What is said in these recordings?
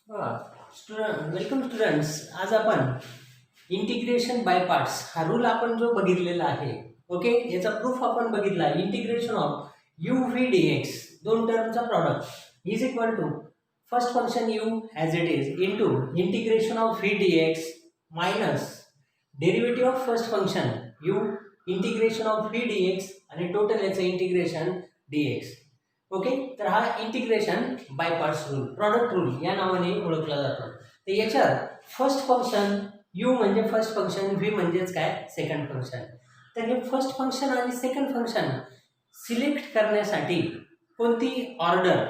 Welcome students. आज आपण integration by parts हा रूल आपण जो बघितलेला आहे. ओके, याचा प्रूफ आपण बघितला. Integration of u v d x, दोन टर्मचा product is equal to first function u as it is into integration of v d x minus derivative of first function u integration of v d x आणि total याचं integration d x. Okay, तर हा integration by parts rule, product rule या नावाने ओळखला जातो. तर याच्यात फर्स्ट फंक्शन यू म्हणजे फर्स्ट फंक्शन, व्ही म्हणजेच काय सेकंड फंक्शन. तर हे फर्स्ट फंक्शन आणि सेकंड फंक्शन सिलेक्ट करण्यासाठी कोणती ऑर्डर,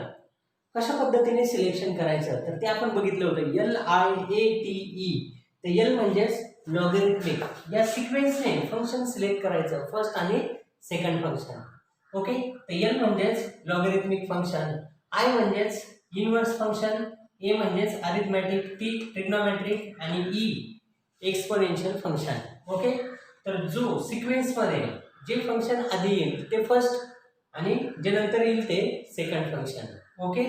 कशा पद्धतीने सिलेक्शन करायचं तर ते आपण बघितलं होतं. LIATE. तर एल म्हणजेच लॉगरिथमिक, या सिक्वेन्सने फंक्शन सिलेक्ट करायचं फर्स्ट आणि सेकंड फंक्शन. ओके, तर एल म्हणजेच लॉगरिथमिक फंक्शन, आय म्हणजेच इनव्हर्स फंक्शन, ए म्हणजेच अरिथमॅटिक, टी ट्रिग्नोमेट्रिक आणि ई एक्सपोनेन्शियल फंक्शन. ओके, तर जो सिक्वेन्समध्ये जे फंक्शन आधी येईल ते फर्स्ट आणि जे नंतर येईल ते सेकंड फंक्शन. ओके,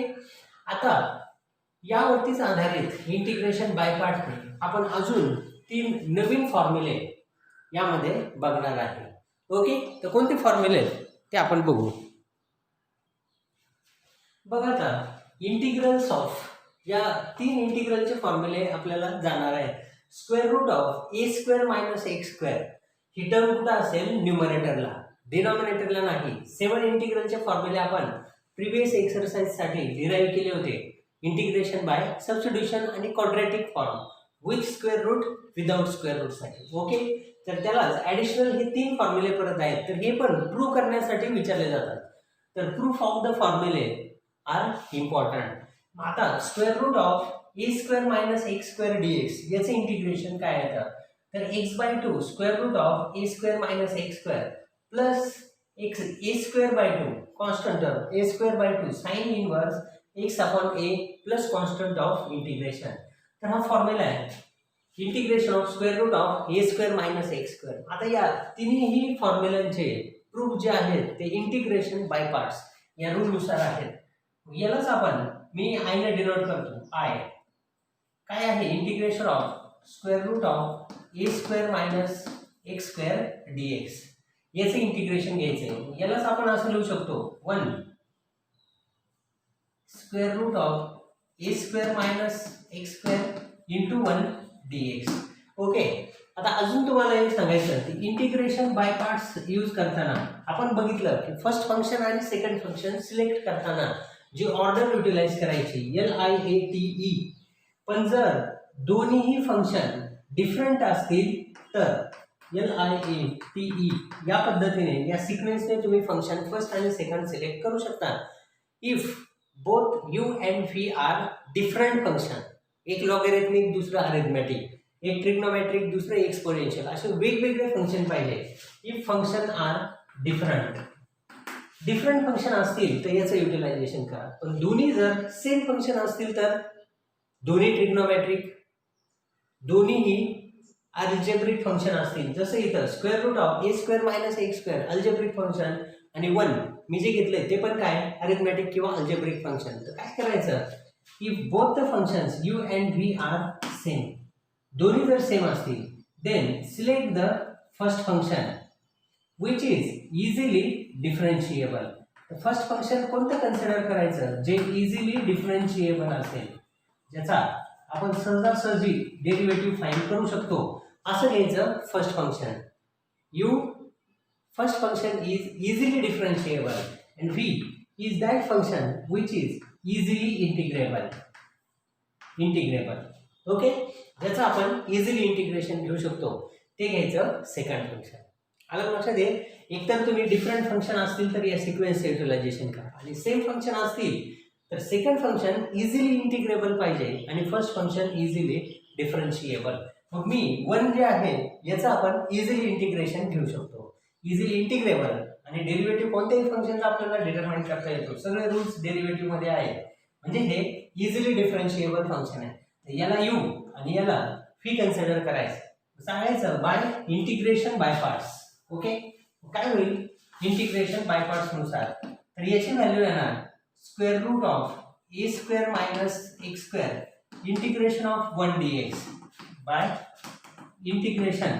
आता यावरतीच आधारित इंटिग्रेशन बाय पार्टने आपण अजून 3 नवीन फॉर्म्युले यामध्ये बघणार आहे. ओके, तर कोणते फॉर्म्युले ते आपण बघू. बघा आता इंटिग्रल्स ऑफ या 3 इंटिग्रलचे फॉर्म्युले आपल्याला जाणार आहेत. Square root of a square minus x square ही टर्म कुठं असेल न्यूमरेटरला, डिनॉमिनेटरला नाही. 7 इंटिग्रलचे फॉर्म्युले आपण प्रिव्हियस एक्सरसाइजसाठी डिराईव्ह केले होते. इंटिग्रेशन बाय सबस्टिट्यूशन आणि quadratic form with square root without square रूटसाठी. ओके, तर त्यालाच ॲडिशनल हे 3 फॉर्म्युले परत आहेत. तर हे पण प्रूव्ह करण्यासाठी विचारले जातात. तर proof of the formulae are important. आता square root of a square minus x square D x याचं इंटिग्रेशन काय येतं तर x by 2 square root of a square minus x square plus x a square by 2 constant of a square by 2 sine inverse x upon a plus constant of integration. तर हा formula आहे integration of square root of a square minus x square. आता या तिन्ही फॉर्म्युलांचे proof जे आहेत ते integration by parts या रूलनुसार आहेत. यालाच आपण मी आयने डिनोट करतो. आय काय आहे integration of square root of a square minus x square D x याचं इंटिग्रेशन घ्यायचंय. यालाच आपण असं लिहू शकतो 1 square root of a square minus x square into 1 dx. Okay, आता अजून तुम्हाला एक सांगायचं की इंटिग्रेशन बाय पार्ट्स यूज करताना आपण बघितलं की फर्स्ट फंक्शन आणि सेकंड फंक्शन सिलेक्ट करताना जी ऑर्डर युटिलाइज करायची LIATE. पण जर दोन्हीही फंक्शन डिफरंट असतील तर LIATE या पद्धतीने या सिक्वेन्सने तुम्ही फंक्शन फर्स्ट आणि सेकंड सिलेक्ट करू शकता. If both u and v are different function, एक लॉगरिथमिक दुसरं अरिथमॅटिक, एक ट्रिग्नोमेट्रिक दुसरं एक्सपोनेन्शियल, असे वेगवेगळे फंक्शन पाहिजे. If function are different function असतील तर याचं युटिलायझेशन करा. पण दोन्ही जर सेम फंक्शन असतील तर दोन्ही ट्रिग्नोमेट्रिक, दोन्हीही अल्जेब्रिक फंक्शन असतील. जसं इथं square root of a square minus x square algebraic function आणि 1 मी जे घेतले ते पण काय अरिथमॅटिक किंवा अल्जेब्रिक फंक्शन. तर काय करायचं, if both the functions u and v are same, दोन्ही जर सेम असतील then select the first function which is easily differentiable. First function कोणतं कन्सिडर करायचं जे इझिली डिफरन्शिएबल असेल, ज्याचा आपण सहजासहजी डेरिव्हेटिव्ह फाइंड करू शकतो असं घ्यायचं first function. U first function is easily differentiable and v is that function which is easily integrable. Okay, ज्याचं आपण इझिली इंटिग्रेशन घेऊ शकतो ते घ्यायचं सेकंड फंक्शन. आलं लक्षात ये. एकतर तुम्ही डिफरंट फंक्शन असतील तर या सिक्वेन्स युटिलायझेशन करा आणि सेम फंक्शन असतील तर सेकंड फंक्शन इझिली इंटिग्रेबल पाहिजे आणि फर्स्ट फंक्शन इझिली डिफरन्शिएबल. मग मी 1 जे आहे याचं आपण इझिली इंटिग्रेशन घेऊ शकतो. इझिली इंटिग्रेबल आणि डेरिव्हेटिव्ह कोणत्याही फंक्शनचा आपल्याला डिटरमाइन करता येतो. सगळे रूल्स डेरिव्हेटिव्ह मध्ये आहेत. म्हणजे हे इझिली डिफरन्शिएबल फंक्शन आहे. तर याला यू आणि याला व्ही कन्सिडर करायचं. सांगायचं by integration by parts. Okay, काय होईल इंटिग्रेशन बाय पार्ट्स नुसार तर याची व्हॅल्यू येणार square root of a square minus x square integration of 1 dx by integration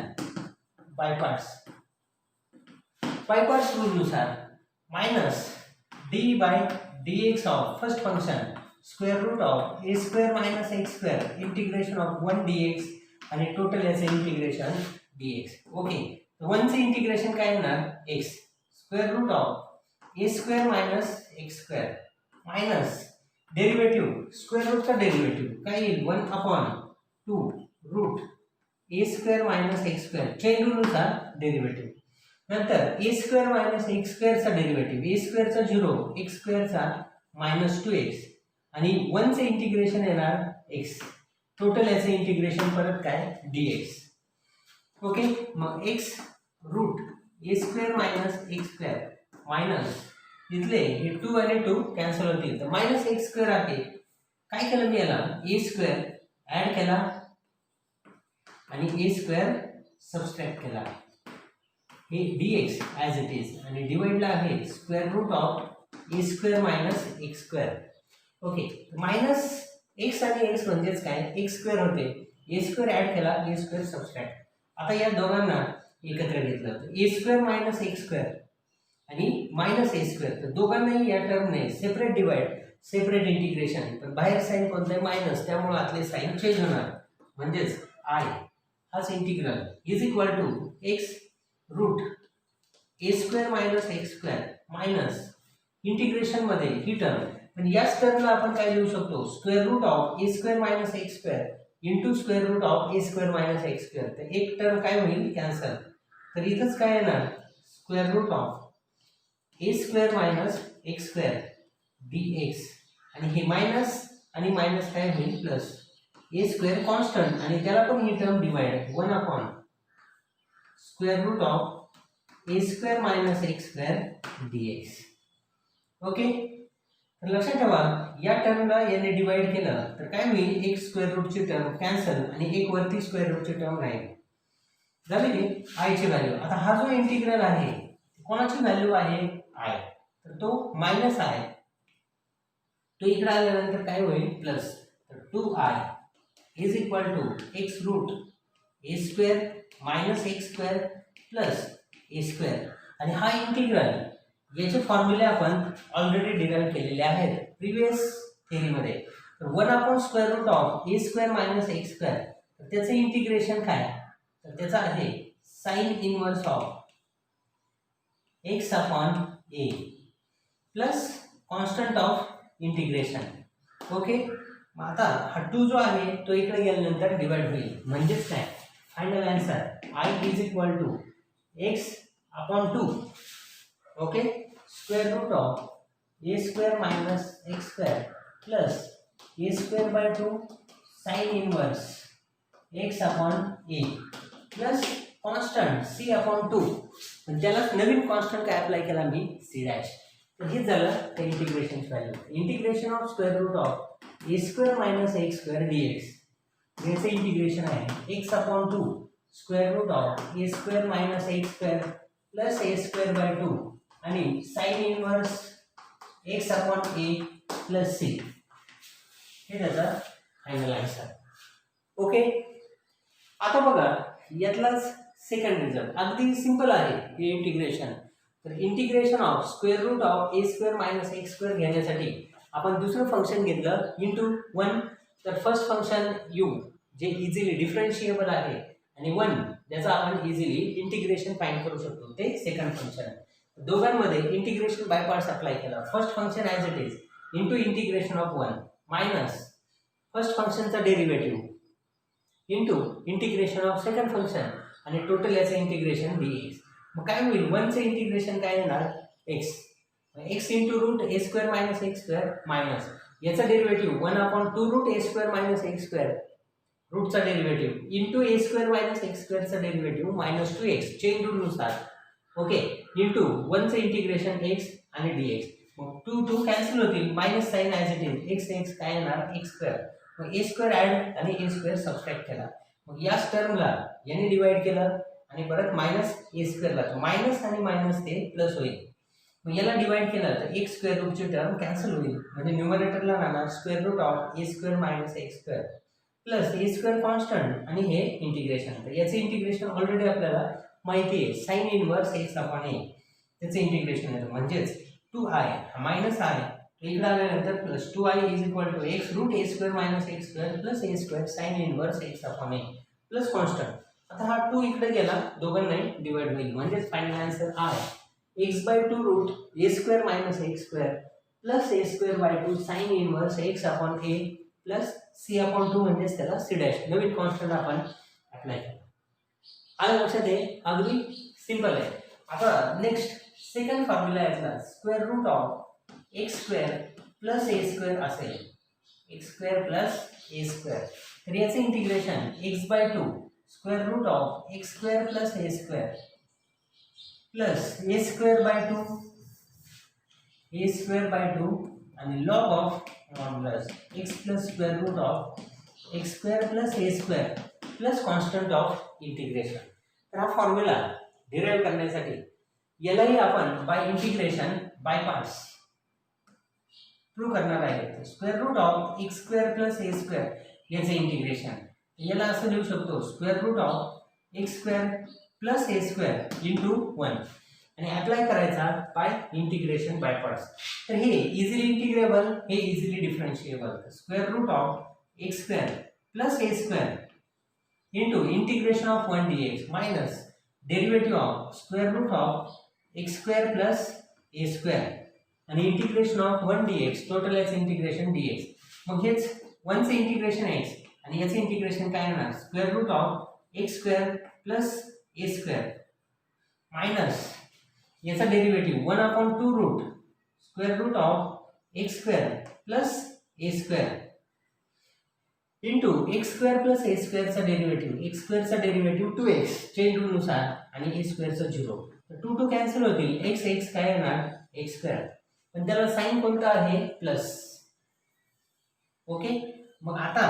by parts rule नुसार minus d by dx of first function square root of a square minus x square integration of 1 dx आणि total याचे integration dx. Okay, 1 चे integration काय येणार x square root of a square minus x square minus derivative square रूटचा derivative काय येईल 1/2 root a square minus x square chain रूलनुसार derivative. नंतर a स्क्वेअर मायनस x स्क्वेअरचा डेरिव्हेटिव्ह a स्क्वेअरचा 0 x स्क्वेअरचा -2x आणि 1 चे इंटिग्रेशन येणार x टोटल याचे इंटिग्रेशन परत काय dx. ओके, मग x root a square minus x square minus इथले हे 2 आणि 2 कॅन्सल होतील तर मायनस x स्क्वेअर आहे. काय केलं मी याला a स्क्वेअर ऍड केला आणि a स्क्वेअर सबट्रॅक्ट केला हे dx ॲज इट इज आणि डिवाइडला आहे square root of a square minus x square. Okay, minus x आणि x म्हणजेच काय x स्क्वेअर होते a स्क्वेअर ऍड केला a स्क्वेअर सबट्रॅक्ट. आता या दोघांना एकत्र घेतलं तर a square minus x square आणि मायनस a स्क्वेअर तर दोघांनाही या टर्मने सेपरेट डिवाइड सेपरेट इंटिग्रेशन पण बाहेर साईन कोणतं आहे मायनस त्यामुळे आतले साईन चेंज होणार म्हणजेच I हाच integral is equal to x root a square minus x square minus integration मध्ये ही टर्म पण याच टर्मला आपण काय लिहू शकतो square root of a square minus x square into square root of a square minus x square तर एक टर्म काय होईल कॅन्सल तर इथंच काय येणार square root of a square minus x square dx आणि हे मायनस आणि मायनस काय होईल प्लस a स्क्वेअर कॉन्स्टंट आणि त्याला पण ही term divide 1 square root of a square minus x square dx. Okay, तर लक्षात ठेवा या टर्मला याने डिवाइड केलं तर काय होईल एक स्क्वेअर रूटची टर्म कॅन्सल आणि एक वरती स्क्वेअर रूटची टर्म राहील झाली I ची व्हॅल्यू. आता हा जो इंटिग्रल आहे कोणाची व्हॅल्यू आहे I तर तो मायनस आहे तो इकडे आल्यानंतर काय होईल प्लस तर 2I is equal to x root a square minus x square plus a square आणि हा इंटिग्रल याचे फॉर्म्युले आपण ऑलरेडी डिराइव्ह केलेले आहेत प्रिव्हियस थेअरीमध्ये. तर 1 square root of a square minus x square तर त्याचं इंटिग्रेशन काय तर त्याचं आहे sine inverse of x upon a plus constant of integration. Okay, मग आता हा 2 जो आहे तो इकडे गेल्यानंतर डिवाइड होईल म्हणजेच काय final answer I is equal to x upon 2 okay square root of a square minus x square plus a square by 2 sine inverse x upon a plus constant c upon 2 त्याला नवीन constant काय apply केला मी c dash. तर हे झालं त्या इंटिग्रेशनची value integration of square root of a square minus x square dx याचं integration आहे x upon 2 square root of a square minus x square plus a square by 2 आणि sine inverse x upon a plus c हे त्याचा final answer. Okay, आता बघा यातलाच second result अगदी simple आहे हे इंटिग्रेशन. तर integration of square root of a square minus x square घेण्यासाठी आपण दुसरं फंक्शन घेतलं इंटू 1. तर फर्स्ट फंक्शन u जे इझिली डिफरन्शिएबल आहे आणि 1 ज्याचा आपण इझिली इंटिग्रेशन फाइंड करू शकतो ते सेकंड फंक्शन आहे. दोघांमध्ये इंटिग्रेशन बाय पार्ट्स अप्लाय केला. First function as it is into integration of 1 minus first फंक्शनचा derivative into integration of second function आणि टोटल याचं इंटिग्रेशन dx. मग काय होईल 1 चे इंटिग्रेशन काय येणार x into root a square minus x square minus याचा derivative 1/2 root a square minus x square रूटचा derivative into a square minus x स्क्वेअरचा डेरिव्हेटिव्ह -2x चेन रूलनुसार. ओके, इंटू 1 चे इंटिग्रेशन x आणि dx. मग 2 cancel होतील minus sine as it is x काय येणार x स्क्वेअर मग a स्क्वेअर ॲड आणि a स्क्वेअर सबट्रॅक्ट केला. मग याच टर्मला याने डिवाइड केलं आणि परत मायनस a स्क्वेअरला मायनस आणि मायनस ते प्लस होईल मग याला डिवाइड केलं तर एक स्क्वेअर रूटची टर्म कॅन्सल होईल, म्हणजे न्यूमरेटरला राहणार square root of a square minus x square plus a square constant आणि हे इंटिग्रेशन. तर याचं इंटिग्रेशन ऑलरेडी आपल्याला माहिती आहे, sine inverse x upon a त्याचं इंटिग्रेशन येतं, म्हणजेच 2i मायनस आय इकडे आल्यानंतर plus 2i is equal to x root a square minus x square plus a square sine inverse x upon a plus constant. आता हा 2 इकडे गेला, दोघांनाही डिवाइड होईल, म्हणजेच final answer I x by 2 root a square minus x square plus a square by 2 sine inverse x upon a plus c upon 2 म्हणजेच त्याला c dash नवीन कॉन्स्टंट आपण अप्लाय केला. आलं लक्षात आहे, अगदी सिंपल आहे. आता नेक्स्ट सेकंड फॉर्म्युला यातला square root of x square plus a square असेल, x square plus a square. तर याचं integration x by 2 square root of x square plus a square plus a square by 2 a square by 2 आणि log of modulus x plus square root of x square plus a square plus constant of integration. तर हा formula derive करण्यासाठी यालाही आपण by integration by parts prove करणार आहे. Square root of x square plus a square याचे integration याला असं लिहू शकतो square root of x square plus a square into 1 आणि अप्लाय करायचा बाय इंटिग्रेशन बाय पार्ट्स. तर हे इझिली इंटिग्रेबल, हे easily differentiable. Square root of x square plus a square into integration of 1 dx minus derivative of square root of x square plus a square आणि integration of 1 dx total याचं integration dx. मग हेच 1 चे integration x आणि याचे integration काय येणार square root of x square plus a square minus याचा derivative 1 upon 2 root square root of x square plus a square into x square plus a स्क्वेअरचा डेरिव्हेटिव्ह एक्स स्क्वेअरचा डेरिव्हेटिव्ह 2x चेन रूलनुसार आणि a स्क्वेअरचा 0. तर 2 2 cancel होतील, x x काय येणार x square, पण त्याला साइन कोणता आहे प्लस. ओके, मग आता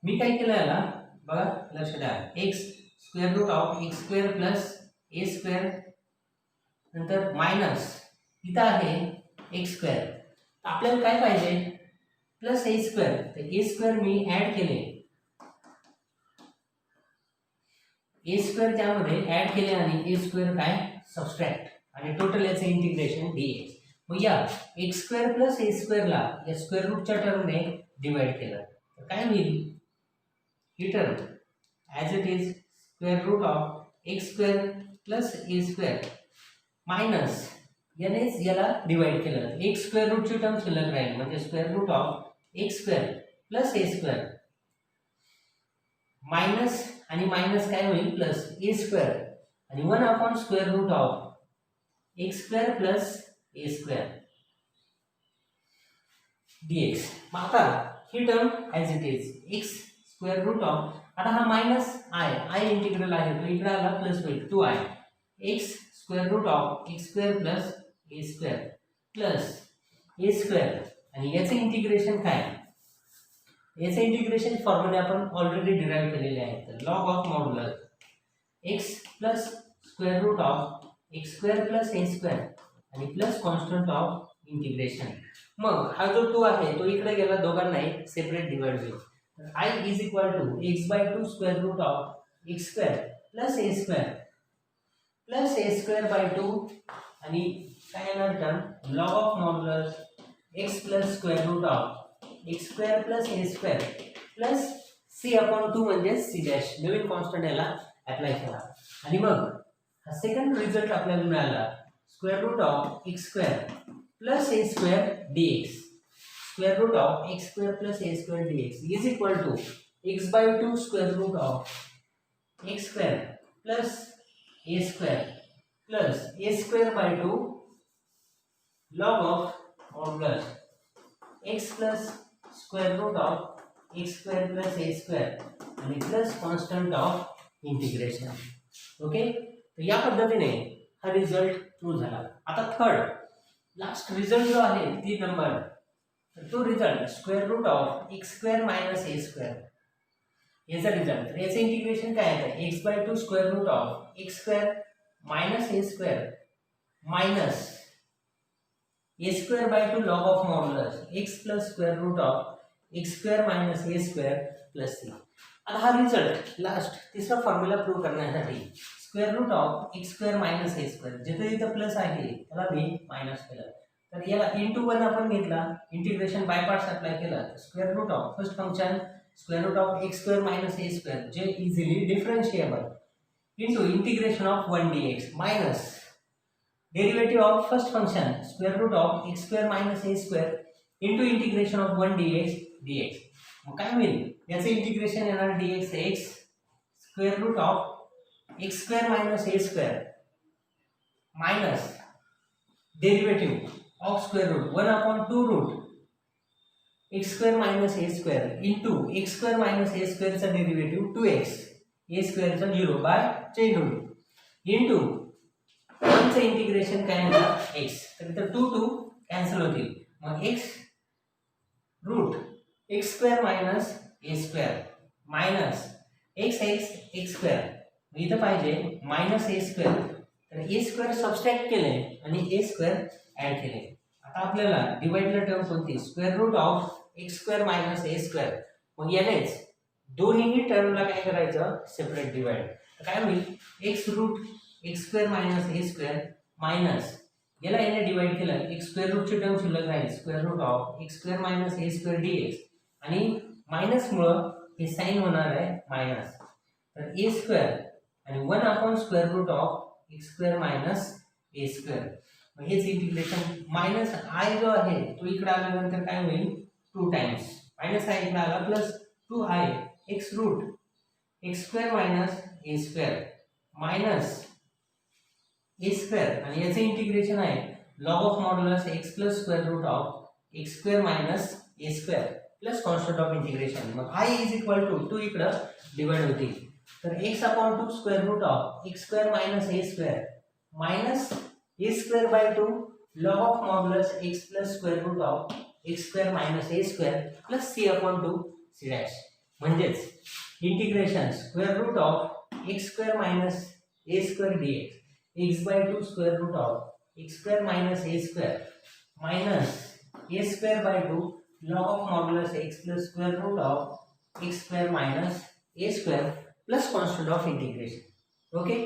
मी काय केलं याला बघा लक्ष द्या, x square root of x square plus a square नंतर मायनस इथं आहे एक्स स्क्वेअर. आपल्याला काय पाहिजे प्लस ए स्क्वेअर, तर ए स्क्वेअर मी ऍड केले, ए स्क्वेअर त्यामध्ये ऍड केले आणि ए स्क्वेअर काय सबस्ट्रॅक्ट आणि टोटल याचे इंटिग्रेशन dx. मग या एक्स स्क्वेअर प्लस ए स्क्वेअरला या स्क्वेअर रूटच्या टर्मने डिवाइड केलं तर काय होईल, ही term as it is square root of x square plus a square minus यानेच याला डिवाइड केलं, एक स्क्वेअर रूटची टर्म शिल्लक राहील, म्हणजे square root of x square plus a square minus आणि मायनस काय होईल प्लस ए स्क्वेअर आणि 1 upon square root of x square plus a square dx. मग आता ही term as it is x square root of, आता हा minus I integral आहे तो इकडे आला प्लस होईल 2i x square root of x square plus a square plus a square आणि याचे इंटिग्रेशन काय, याचे इंटिग्रेशन फॉर्म्युले आपण ऑलरेडी डिराईव्ह केलेले आहेत. तर log of modulus x plus square root of x square plus a square आणि प्लस कॉन्स्टंट ऑफ इंटिग्रेशन. मग हा जो 2 आहे तो इकडे गेला, दोघांनाही सेपरेट डिवाइड होईल. तर i is equal to x by 2 square root of x square plus a square by 2 आणि काय येणार term log of modulus x plus square root of x square plus a square plus c upon 2 म्हणजे c dash नवीन constant याला apply केला. आणि मग हा सेकंड रिझल्ट आपल्याला मिळाला square root of x square plus a square dx square root of x square plus a square dx is equal to x by 2 square root of x square plus a square by 2 log of modulus x plus square root of x square plus a square आणि plus constant of integration. Okay, तर या पद्धतीने हा result prove झाला. आता third last result जो आहे 3 number, तर तो result square root of x square minus A square याचा रिझल्ट. तर याचं इंटिग्रेशन काय आहे x by 2 square root of x square minus A square minus A square by 2 log of modulus x plus square root of x square minus A square plus c. आता हा result last तिसरा formula prove करण्यासाठी square root of x square minus A square जिथे जिथे plus आहे त्याला मी minus केलं. तर याला इंटू 1 आपण घेतला, इंटिग्रेशन बाय पार्ट्स अप्लाय केलं. Square root of first function square root of x square minus A square जे easily differentiable into integration of 1 dx minus derivative of first function square root of x square minus a square into integration of 1 dx. मग काय होईल, याचे integration येणार dx x square root of x square minus a square minus derivative of square root 1 upon 2 root x square minus a square into x square minus a square चा derivative 2x ए स्क्वेअरचा 0 bye chain rule into 1 चे integration काय येणार x. तर इथं 2 2 cancel होतील. मग x root x square minus a square minus x x square. इथं पाहिजे मायनस a स्क्वेअर. तर a स्क्वेअर सबस्ट्रॅक्ट केले आणि a स्क्वेअर ऍड केले. आता आपल्याला डिवाइडला टर्म कोणती square root of x square minus a square. मग यानेच दोन्ही टर्मला काय करायचं सेपरेट डिवाइड. काय होईल x root x square minus ए स्क्वेअर मायनस याला याने डिवाइड केलं एक स्क्वेअर रूटची टर्म शिल्लक राहील square root of x square minus A square D x आणि मायनस मुळे हे साइन होणार आहे मायनस. तर ए स्क्वेअर आणि 1 upon square root of x square minus A square. मग हेच इंटिग्रेशन मायनस आय जो आहे तो इकडे आल्यानंतर काय होईल 2 टाइम्स मायनस आय इकडे आला plus 2i x root x square minus ए स्क्वेअर मायनस ए स्क्वेअर आणि याचे इंटिग्रेशन आहे log of modulus x plus square root of x square minus A square plus constant of integration. मग i is equal to 2 इकडे divide होतील. तर x upon 2 square root of x square minus A square minus A square by 2 log of modulus x plus square root of x square minus A square plus c upon 2 c dash. म्हणजेच integration square root of x square minus A square D X X by 2 square root of x square minus A square minus A square by 2 log of modulus x plus square root of x square minus A square plus constant of integration. Okay,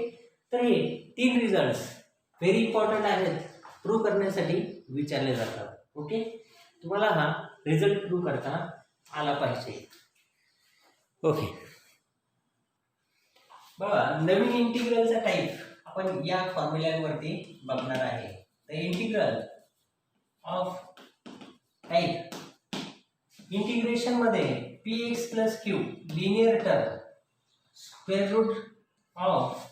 तर हे 3 results very important आहेत prove करण्यासाठी विचारले जातात. Okay, तुम्हाला हा result prove करता आला पाहिजे. ओके, बघा नवीन इंटिग्रलचा टाईप आपण या फॉर्म्युल्यावरती बघणार आहे. The integral of type integration मध्ये px plus q linear term square root of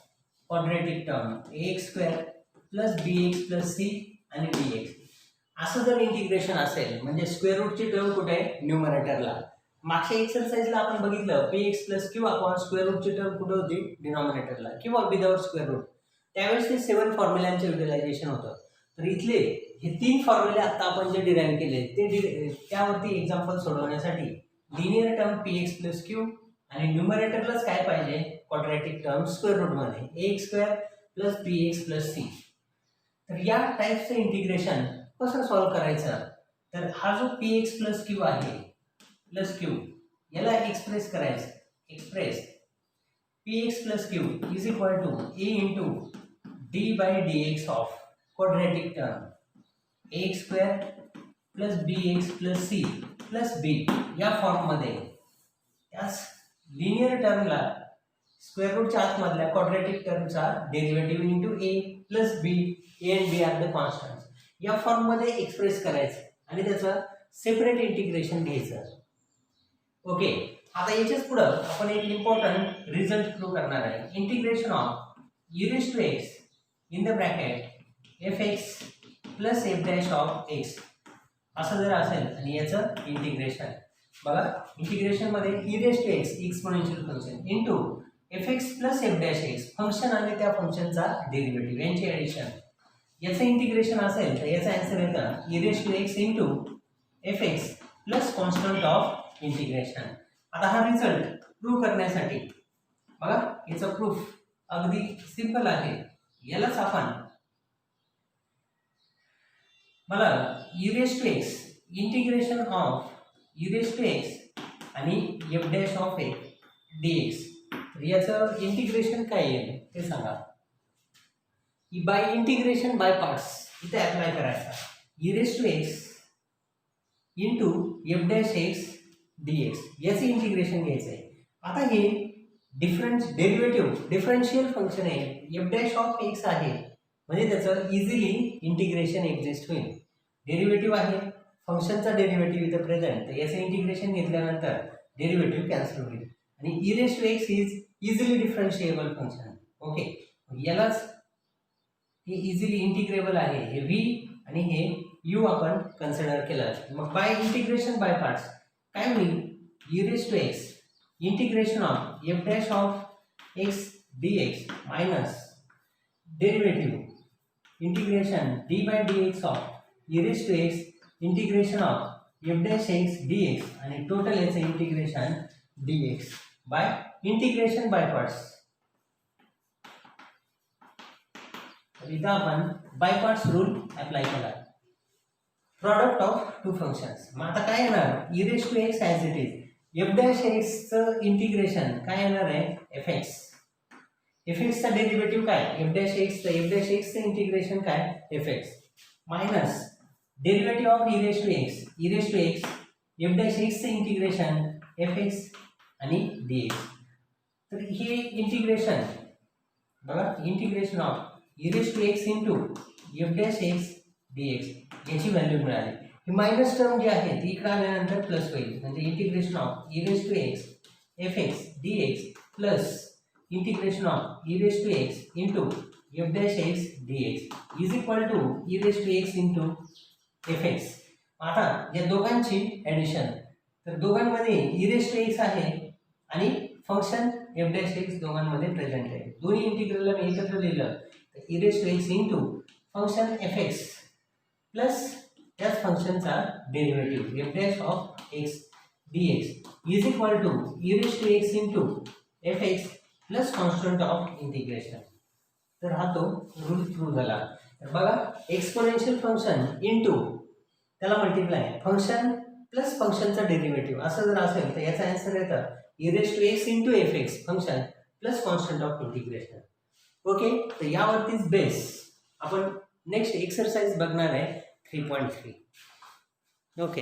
quadratic term ax square plus bx plus c आणि dx असं जर इंटिग्रेशन असेल म्हणजे स्क्वेअर रूटची टर्म कुठे आहे न्यूमरेटरला. मागच्या एक्सरसाइजला आपण बघितलं px plus Q upon square रूटची टर्म कुठे होती डिनॉमिनेटरला किंवा विदाउट स्क्वेअर रूट. त्यावेळेस ते 7 फॉर्म्युलांचे युटिलायझेशन होतं. तर इथले हे 3 फॉर्म्युले आता आपण जे डिराईव्ह केले ते त्यावरती एक्झाम्पल सोडवण्यासाठी linear term px plus Q आणि न्यूमरेटरलाच काय पाहिजे क्वाड्रॅटिक टर्म स्क्वेअर रूटमध्ये ax square plus bx plus c. तर या टाईपचं इंटिग्रेशन कसं सॉल्व्ह करायचं, तर हा जो px प्लस क्यू आहे प्लस क्यू याला एक्सप्रेस करायचं. Express px plus Q is equal to a into D by D X of quadratic term ax square plus bx plus c plus b या फॉर्ममध्ये. त्याच लिनियर टर्मला square रूटच्या आतमधल्या quadratic टर्मचा derivative into a plus b a and b are the constants या फॉर्ममध्ये express करायचं आणि त्याचं सेपरेट इंटिग्रेशन घ्यायचं. ओके, आता याच्याच पुढे आपण एक इम्पॉर्टंट रिझल्ट प्रूव्ह करणार आहे. Integration of e raise to x in the bracket fx plus f dash of x असं जर असेल आणि याचं इंटिग्रेशन बघा इंटिग्रेशन मध्ये e raise to x exponential function into fx plus f dash x function आणि त्या फंक्शनचा डेरिव्हेटिव्ह यांची ऍडिशन याचं इंटिग्रेशन असेल तर याचा आन्सर येतं e raise to x into fx plus constant of integration. आता हा रिझल्ट प्रूव्ह करण्यासाठी बघा याचा प्रूफ अगदी सिंपल आहे. यालाच आपण मला e raise to x integration of e raise to x आणि f dash of a dx, तर याचं इंटिग्रेशन काय येईल ते सांगा. बाय इंटिग्रेशन बाय पार्ट्स इथे अप्लाय करायचा. e raise to x into F dash x dx याचं इंटिग्रेशन घ्यायचं आहे. आता हे डिफरन्शियल फंक्शन आहे, एफ डॅश ऑफ एक्स आहे, म्हणजे त्याचं इझिली इंटिग्रेशन एक्झिस्ट होईल. डेरिव्हेटिव्ह आहे, फंक्शनचा डेरिव्हेटिव्ह इथं प्रेझेंट, तर याचं इंटिग्रेशन घेतल्यानंतर डेरिव्हेटिव्ह कॅन्सल होईल आणि E raise to X is easily differentiable function. Okay, यालाच हे इझिली इंटिग्रेबल आहे, हे व्ही आणि हे यू आपण कन्सिडर केलं. मग बाय इंटिग्रेशन बाय पार्ट्स काय होईल, E raise to x integration of F dash of X dx minus derivative integration D by dx of E raise to x integration of F dash x dx आणि total याचं integration dx by integration by parts. इथं आपण by parts rule apply केला. Product of two functions, मग आता काय येणार, E raise to X as it is, F dash एक्सचं इंटिग्रेशन काय येणार आहे, एफ एक्स. एफ एक्सचा डेरिव्हेटिव्ह काय, एफ डॅश एक्सचं इंटिग्रेशन काय, F X minus derivative of E raise to x F dash एक्सचं इंटिग्रेशन एफ एक्स आणि डी एक्स. तर हे इंटिग्रेशन बघा, integration of E raise to x into F dash x D X याची value मिळाली. ही minus term जी आहे ती इकडे आल्यानंतर प्लस होईल, म्हणजे integration of E raise to x f x D x plus integration of E raise to x into F dash x D x is equal to e raise to x into f x. आता या दोघांची addition, तर दोघांमध्ये E raise to x आहे आणि function f dash x दोघांमध्ये present आहे. दोन्ही इंटिग्रलला मी एकत्र लिहिलं तर e raise to x into function f x plus त्याच फंक्शनचा derivative f dash of x D x is equal to e raise to x into f x plus constant of integration. तर हा तो रूल प्रूव्ह झाला. तर बघा, exponential function into त्याला multiply function plus फंक्शनचा डेरिव्हेटिव्ह असं जर असेल तर याचा आन्सर येतं e raise to x into f x function plus constant of integration. Okay, तर यावरतीच बेस आपण नेक्स्ट एक्सरसाइज बघणार आहे 3.3. ओके.